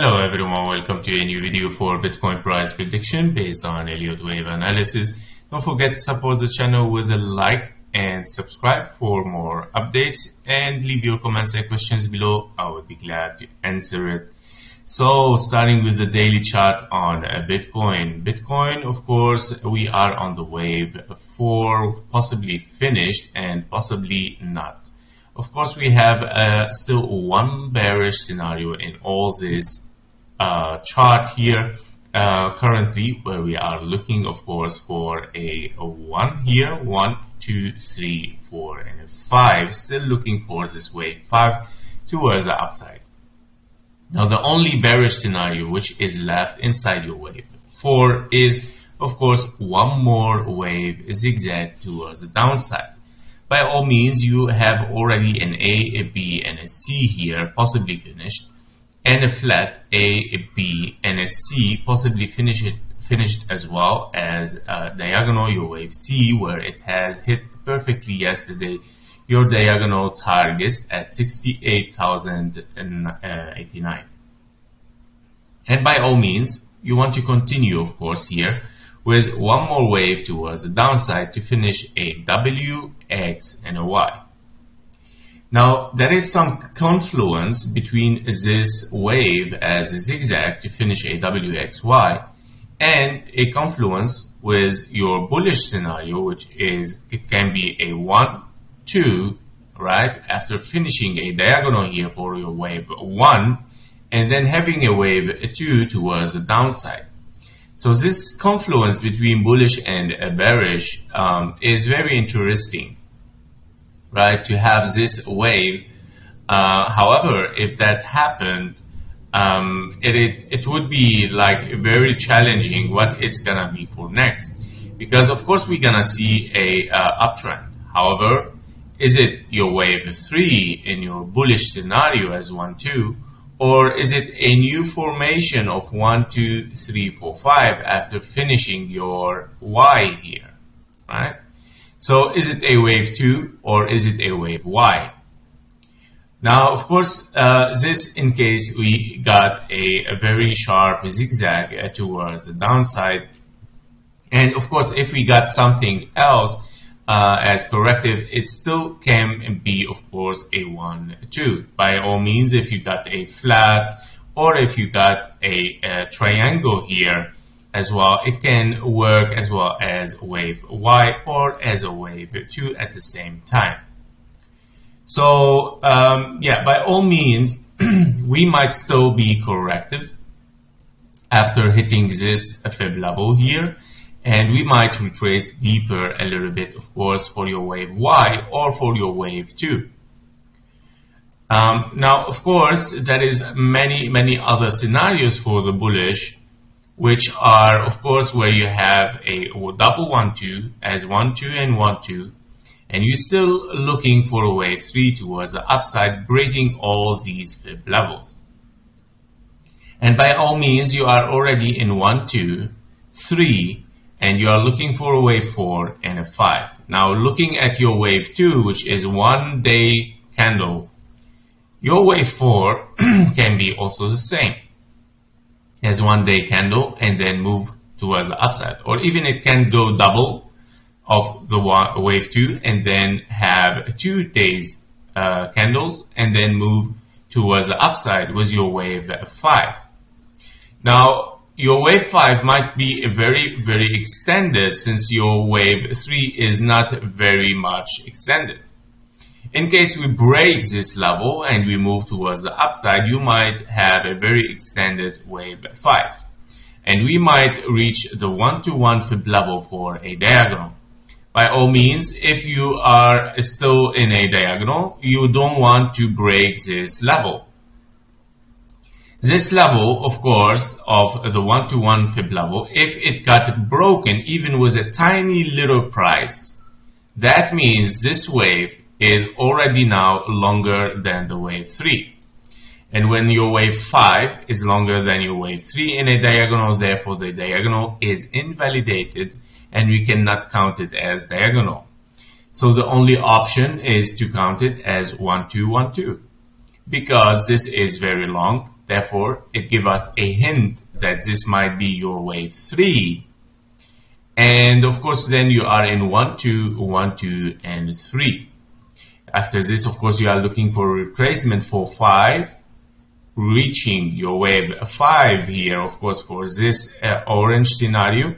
Hello everyone, welcome to a new video for Bitcoin price prediction based on Elliott Wave analysis. Don't forget to support the channel with a like and subscribe for more updates, and leave your comments and questions below. I would be glad to answer it. So starting with the daily chart on Bitcoin. Bitcoin, of course, we are on the wave for possibly finished and possibly not. Of course, we have still one bearish scenario in all this chart here currently, where we are looking, of course, for a 1 here, 1, 2, 3, 4, and a 5. Still looking for this wave 5 towards the upside. Now, the only bearish scenario which is left inside your wave 4 is, of course, one more wave zigzag towards the downside. By all means, you have already an A, a B, and a C here, possibly finished, and a flat A, a B, and a C, possibly finished as well as diagonal, your wave C, where it has hit perfectly yesterday your diagonal targets at 68,089. And by all means, you want to continue, of course, here with one more wave towards the downside to finish a W, X, and a Y. Now, there is some confluence between this wave as a zigzag to finish a W, X, Y, and a confluence with your bullish scenario, which is, it can be a 1, 2, right, after finishing a diagonal here for your wave 1, and then having a wave 2 towards the downside. So this confluence between bullish and bearish is very interesting, right, to have this wave. However, if that happened, it would be like very challenging what it's gonna be for next, because of course we're gonna see a uptrend. However, is it your wave 3 in your bullish scenario as 1, 2, or is it a new formation of 1, 2, 3, 4, 5 after finishing your Y here, right? So is it a wave 2 or is it a wave Y? Now, of course, this in case we got a very sharp zigzag towards the downside. And of course, if we got something else as corrective, it still can be, of course, a 1, 2. By all means, if you got a flat or if you got a triangle here as well, it can work as well as wave Y or as a wave 2 at the same time. So yeah, by all means, we might still be corrective after hitting this fib level here, and we might retrace deeper a little bit, of course, for your wave Y or for your wave 2. Now, of course, there is many other scenarios for the bullish, which are, of course, where you have a double 1, 2 as 1, 2, and 1, 2, and you're still looking for a wave 3 towards the upside, breaking all these fib levels. And by all means, you are already in 1, 2, 3, and you are looking for a wave 4 and a 5. Now, looking at your wave 2, which is 1 day candle, your wave 4 can be also the same as 1 day candle and then move towards the upside, or even it can go double of the wave 2 and then have 2 days candles and then move towards the upside with your wave 5. Now, your wave 5 might be very extended, since your wave 3 is not very much extended. In case we break this level and we move towards the upside, you might have a very extended wave 5. And we might reach the 1-to-1 fib level for a diagonal. By all means, if you are still in a diagonal, you don't want to break this level. This level, of course, of the 1-to-1 fib level, if it got broken even with a tiny little price, that means this wave is already now longer than the wave 3. And when your wave 5 is longer than your wave 3 in a diagonal, therefore the diagonal is invalidated and we cannot count it as diagonal. So the only option is to count it as 1, 2, 1, 2. Because this is very long Therefore, it gives us a hint that this might be your wave 3. And of course, then you are in 1, 2, 1, 2, and 3. After this, of course, you are looking for a retracement for 5, reaching your wave 5 here, of course, for this orange scenario.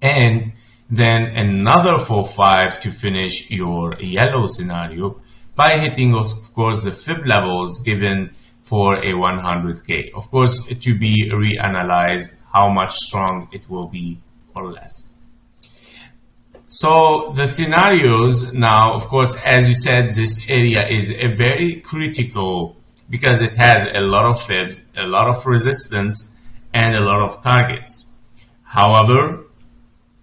And then another for 5 to finish your yellow scenario by hitting, of course, the fib levels given for a 100K. Of course, to be reanalyzed how much strong it will be or less. So the scenarios now, of course, as you said, this area is a very critical because it has a lot of fibs, a lot of resistance, and a lot of targets. However,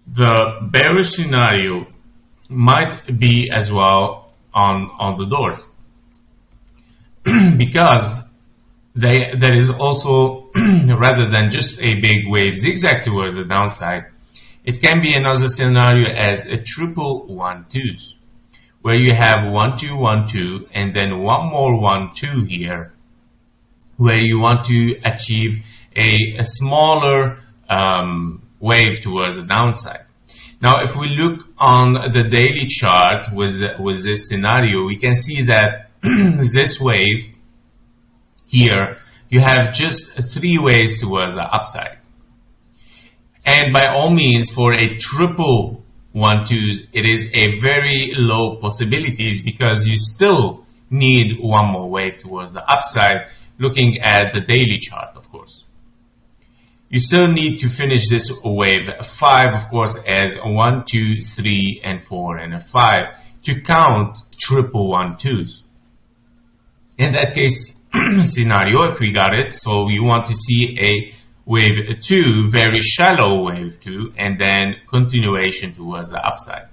the bearish scenario might be as well on the doors because there is also, rather than just a big wave zigzag towards the downside, it can be another scenario as a triple 1-2s, where you have 1, 2, 1, 2, and then one more 1, 2 here, where you want to achieve a smaller wave towards the downside. Now, if we look on the daily chart with this scenario, we can see that this wave here, you have just 3 waves towards the upside. And by all means, for a triple 1-2s, it is a very low possibilities because you still need one more wave towards the upside, looking at the daily chart, of course. You still need to finish this wave 5, of course, as 1, 2, 3, and 4, and a 5 to count triple 1-2s. In that case scenario, if we got it, so we want to see a wave 2, very shallow wave 2, and then continuation towards the upside.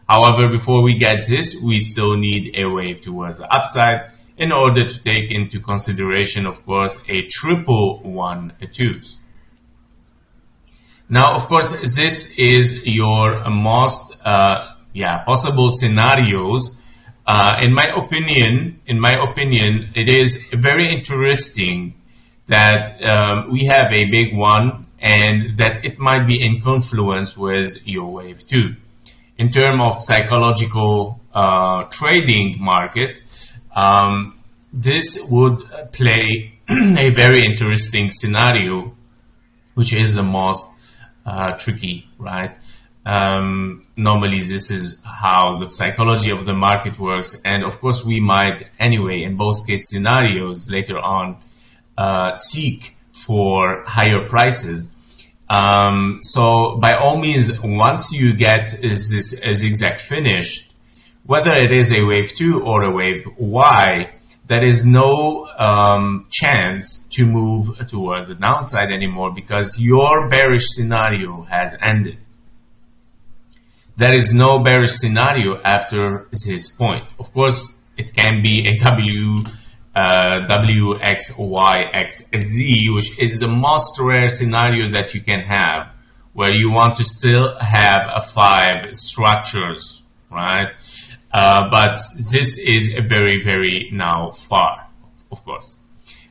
However, before we get this, we still need a wave towards the upside in order to take into consideration, of course, a triple 1-2s. Now, of course, this is your most possible scenarios. In my opinion, it is very interesting that we have a big one and that it might be in confluence with your wave 2. In terms of psychological trading market, this would play a very interesting scenario, which is the most tricky, right? Normally this is how the psychology of the market works, and of course we might anyway in both case scenarios later on seek for higher prices. So by all means, once you get this zigzag finished, whether it is a wave 2 or a wave Y, there is no chance to move towards the downside anymore because your bearish scenario has ended. There is no bearish scenario after this point. Of course, it can be a WXYXZ, which is the most rare scenario that you can have, where you want to still have a 5 structures, right? But this is very, very now far, of course.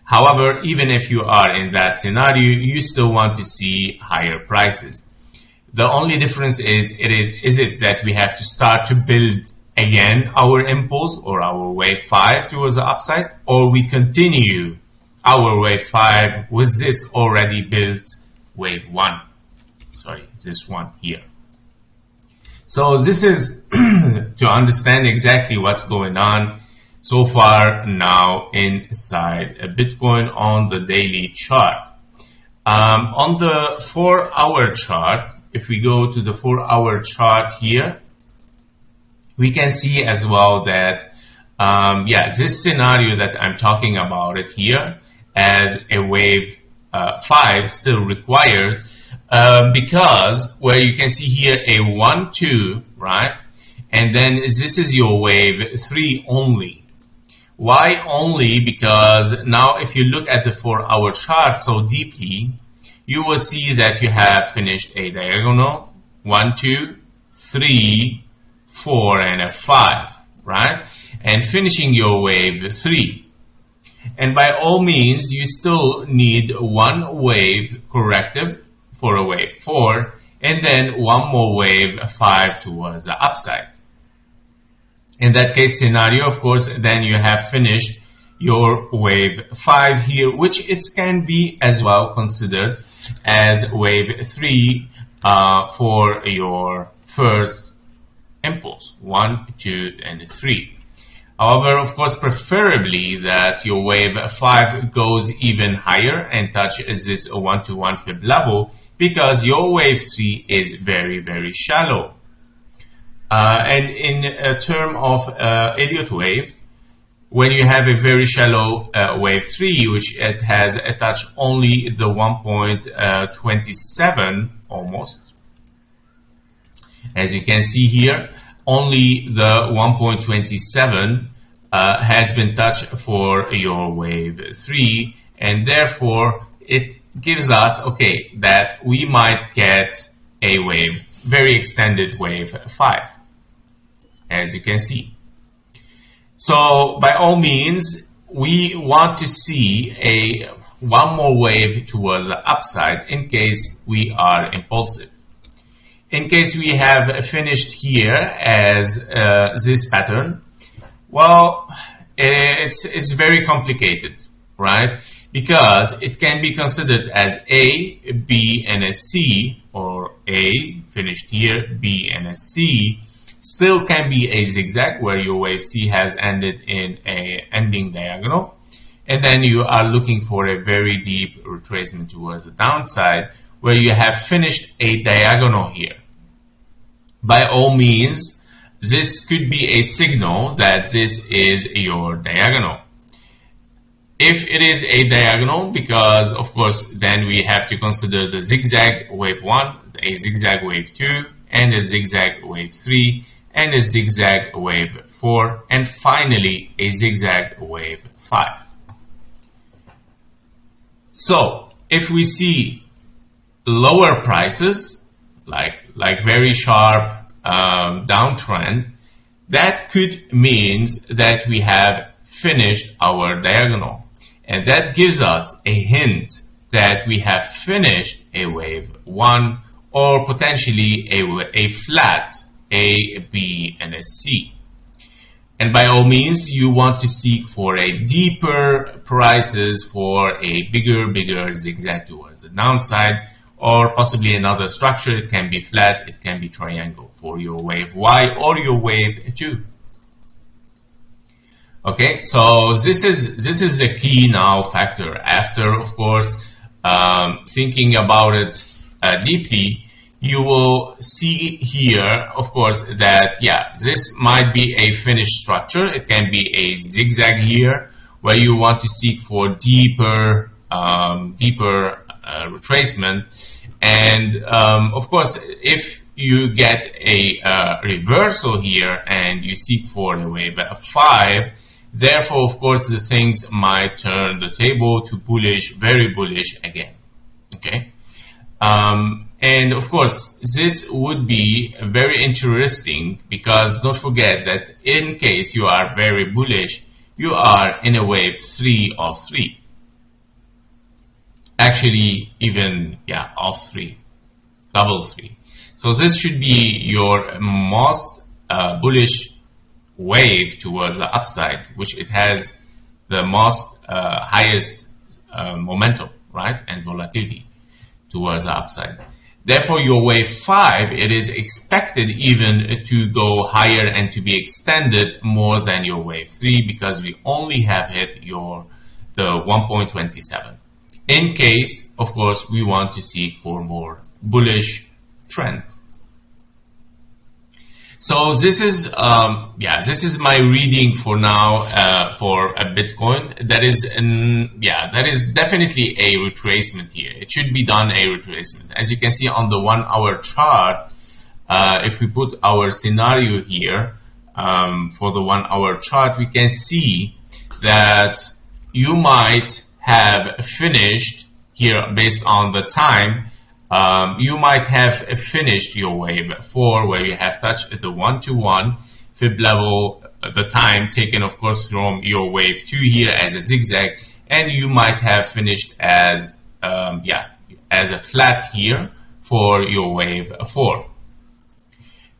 However, even if you are in that scenario, you still want to see higher prices. The only difference is it that we have to start to build again our impulse or our wave 5 towards the upside, or we continue our wave 5 with this already built wave 1. Sorry, this one here. So this is to understand exactly what's going on so far now inside Bitcoin on the daily chart. On the 4-hour chart, if we go to the 4-hour chart here, we can see as well that this scenario that I'm talking about it here as a wave 5 still required, because where you can see here a 1, 2, right? And then this is your wave 3 only. Why only? Because now if you look at the 4-hour chart so deeply, you will see that you have finished a diagonal 1, 2, 3, 4, and a 5, right? And finishing your wave 3. And by all means, you still need one wave corrective for a wave 4, and then one more wave 5 towards the upside. In that case scenario, of course, then you have finished your wave 5 here, which can be as well considered as wave 3 for your first impulse, 1, 2, and 3. However, of course, preferably that your wave 5 goes even higher and touches this 1-to-1 fib level, because your wave 3 is very, very shallow. And in a term of Elliott wave, when you have a very shallow wave 3, which it has touched only the 1.27 almost, as you can see here, only the 1.27 has been touched for your wave 3, and therefore it gives us, okay, that we might get a wave, very extended wave 5, as you can see. So by all means, we want to see one more wave towards the upside in case we are impulsive. In case we have finished here as this pattern, well, it's very complicated, right? Because it can be considered as A, B, and a C, or A finished here, B, and a C. Still can be a zigzag where your wave C has ended in a ending diagonal, and then you are looking for a very deep retracement towards the downside where you have finished a diagonal here. By all means, this could be a signal that this is your diagonal. If it is a diagonal, because of course then we have to consider the zigzag wave 1, a zigzag wave 2, and a zigzag wave 3, and a zigzag wave 4, and finally a zigzag wave 5. So if we see lower prices, like very sharp downtrend, that could mean that we have finished our diagonal, and that gives us a hint that we have finished a wave 1, or potentially a flat A, B, and a C. And by all means, you want to seek for a deeper prices for a bigger zigzag towards the downside, or possibly another structure. It can be flat, it can be triangle for your wave Y or your wave 2. Okay, so this is the key now factor. After, of course, thinking about it deeply, you will see here, of course, that yeah, this might be a finished structure. It can be a zigzag here where you want to seek for deeper retracement. And of course, if you get a reversal here and you seek for a wave 5, therefore, of course, the things might turn the table to bullish, very bullish again. Okay. And of course, this would be very interesting, because don't forget that in case you are very bullish, you are in a wave 3 of 3. Actually, even, yeah, of 3, double 3. So this should be your most bullish wave towards the upside, which it has the most highest momentum, right, and volatility towards the upside. Therefore, your wave 5, it is expected even to go higher and to be extended more than your wave 3, because we only have hit the 1.27. In case, of course, we want to seek for more bullish trend. So this is this is my reading for now for a Bitcoin. That is definitely a retracement here. It should be done a retracement. As you can see on the 1 hour chart, if we put our scenario here for the 1 hour chart, we can see that you might have finished here based on the time. You might have finished your wave 4 where you have touched the 1-to-1 fib level the time taken, of course, from your wave 2 here as a zigzag, and you might have finished as as a flat here for your wave 4.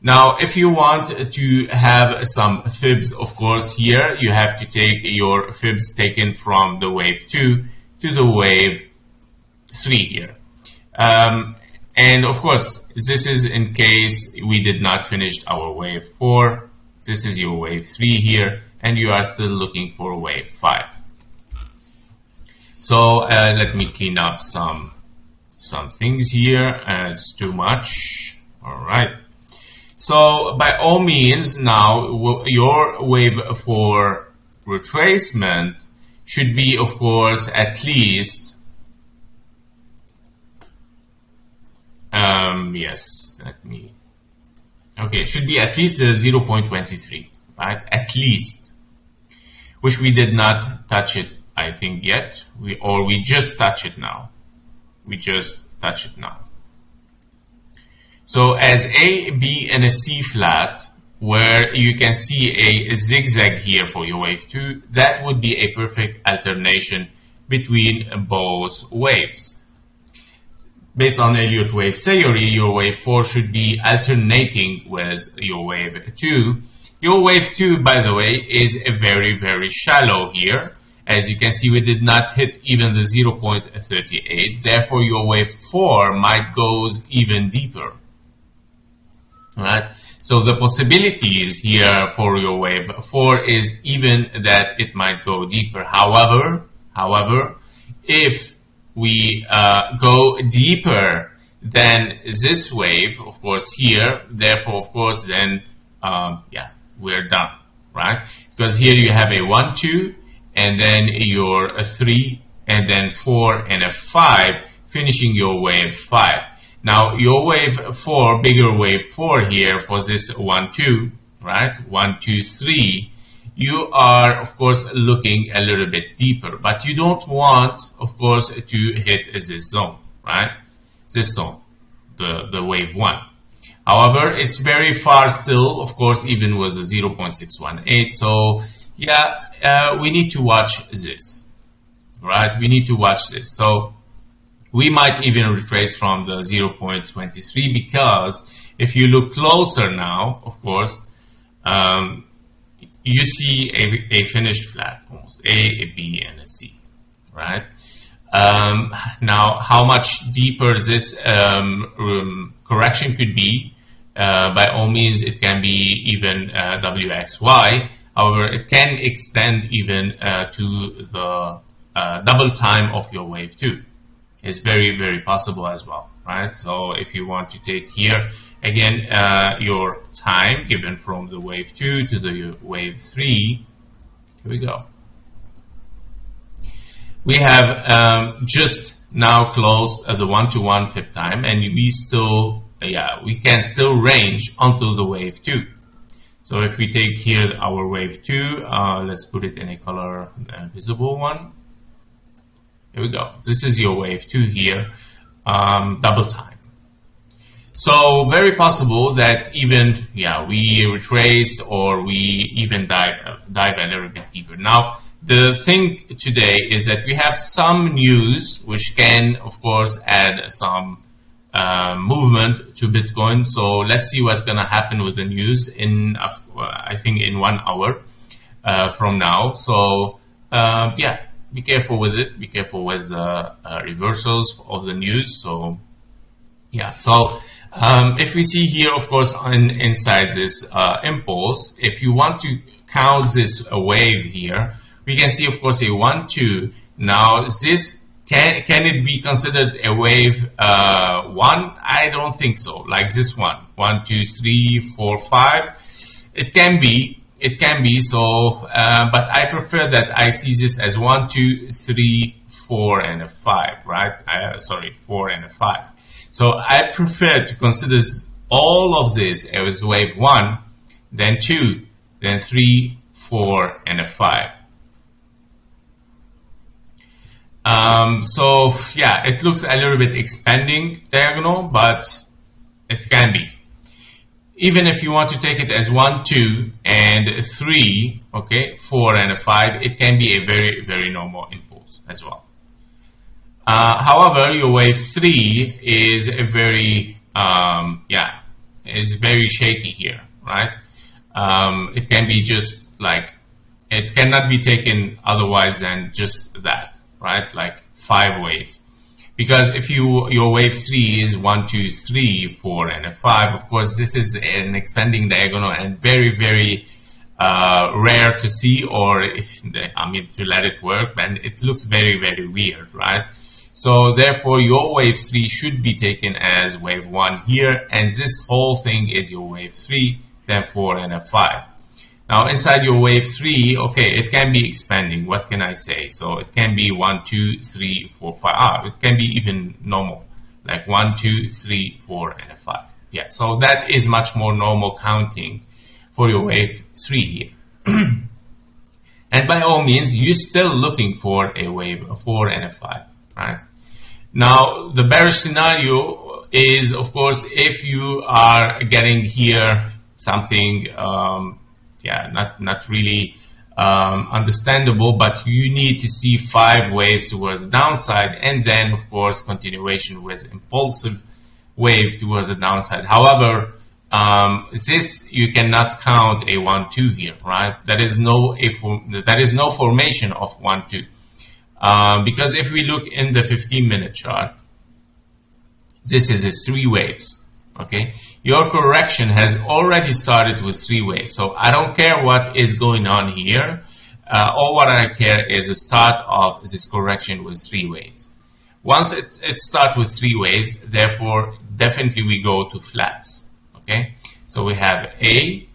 Now, if you want to have some fibs, of course, here you have to take your fibs taken from the wave 2 to the wave 3 here. And of course, this is in case we did not finish our wave 4. This is your wave 3 here, and you are still looking for wave 5. So let me clean up some things here. It's too much. All right. So by all means, now your wave 4 retracement should be, of course, at least it should be at least 0.23, right? At least, which we did not touch it, I think, yet. We just touch it now. We just touch it now. So as A, B, and a C flat, where you can see a zigzag here for your wave 2, that would be a perfect alternation between both waves. Based on Elliott Wave theory, your wave 4 should be alternating with your wave 2. Your wave 2, by the way, is very, very shallow here. As you can see, we did not hit even the 0.38. Therefore, your wave 4 might go even deeper. Right? So the possibilities here for your wave 4 is even that it might go deeper. However, if we go deeper than this wave, of course, here, therefore, of course, then, we're done, right? Because here you have a 1, 2, and then your 3, and then 4, and a 5, finishing your wave 5. Now, your wave 4, bigger wave 4 here for this 1, 2, right? 1, 2, 3. You are, of course, looking a little bit deeper, but you don't want, of course, to hit this zone, right? This zone, the wave 1. However, it's very far still, of course, even with a 0.618. So, we need to watch this, right? We need to watch this. So, we might even retrace from the 0.23 because if you look closer now, of course, you see a finished flat, almost A, B, and a C, right? Now, how much deeper this correction could be, by all means, it can be even WXY. However, it can extend even to the double time of your wave 2. It's very, very possible as well, right? So if you want to take here, again, your time given from the wave 2 to the wave 3, here we go. We have just now closed the 1-to-1 fib time, and we still, we can still range until the wave 2. So if we take here our wave 2, let's put it in a color visible one. Here we go. This is your wave 2 here, double time. So very possible that even, we retrace or we even dive a little bit deeper. Now, the thing today is that we have some news which can, of course, add some movement to Bitcoin. So let's see what's going to happen with the news in, I think, in 1 hour from now. So, be careful with it. Be careful with reversals of the news. So, if we see here, of course, inside this impulse, if you want to count this wave here, we can see, of course, a 1, 2. Now, this can it be considered a wave 1? I don't think so. Like this one, 1, 2, 3, 4, 5. It can be. It can be so, but I prefer that I see this as 1, 2, 3, 4, and a 5, right? 4 and a 5. So I prefer to consider all of this as wave 1, then 2, then 3, 4, and a 5. It looks a little bit expanding diagonal, but it can be. even if you want to take it as 1, 2, and 3, okay, 4 and a 5, it can be a very, very normal impulse as well. However, your wave 3 is a very, is very shaky here, right? It can be just like, it cannot be taken otherwise than just that, right? Like 5 waves. Because if your wave 3 is 1, 2, 3, 4, and a 5, of course, this is an expanding diagonal and very, very rare to see, or to let it work, and it looks very, very weird, right? So therefore, your wave 3 should be taken as wave 1 here, and this whole thing is your wave 3, then 4, and a 5. Now inside your wave 3, okay, it can be expanding. What can I say? So it can be 1, 2, 3, 4, 5. It can be even normal, like 1, 2, 3, 4, and a 5. Yeah, so that is much more normal counting for your wave 3 here. And by all means, you're still looking for a wave, a 4 and a 5, right? Now, the bearish scenario is, of course, if you are getting here something not really understandable, but you need to see 5 waves towards the downside, and then of course continuation with impulsive wave towards the downside. However, this you cannot count a 1, 2 here, right? There is no formation of 1, 2, because if we look in the 15-minute chart, this is a 3 waves, okay? Your correction has already started with 3 waves. So I don't care what is going on here. All what I care is the start of this correction with 3 waves. Once it starts with 3 waves, therefore, definitely we go to flats. Okay? So we have A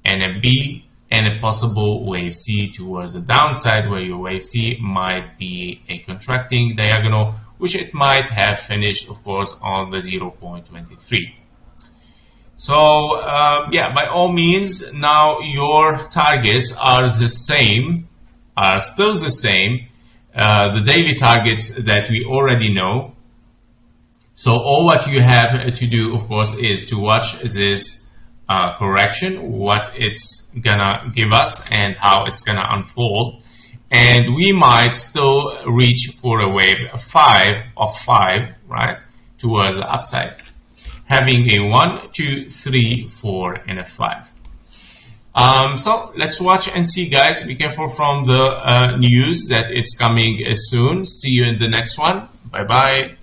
and a B and a possible wave C towards the downside, where your wave C might be a contracting diagonal, which it might have finished, of course, on the 0.23. So by all means, now your targets are the same, are still the same, the daily targets that we already know. So all what you have to do, of course, is to watch this correction, what it's gonna give us and how it's gonna unfold. And we might still reach for a wave 5 of 5, right, towards the upside, having a 1, 2, 3, 4, and a 5. So let's watch and see, guys. Be careful from the news that it's coming soon. See you in the next one. Bye bye.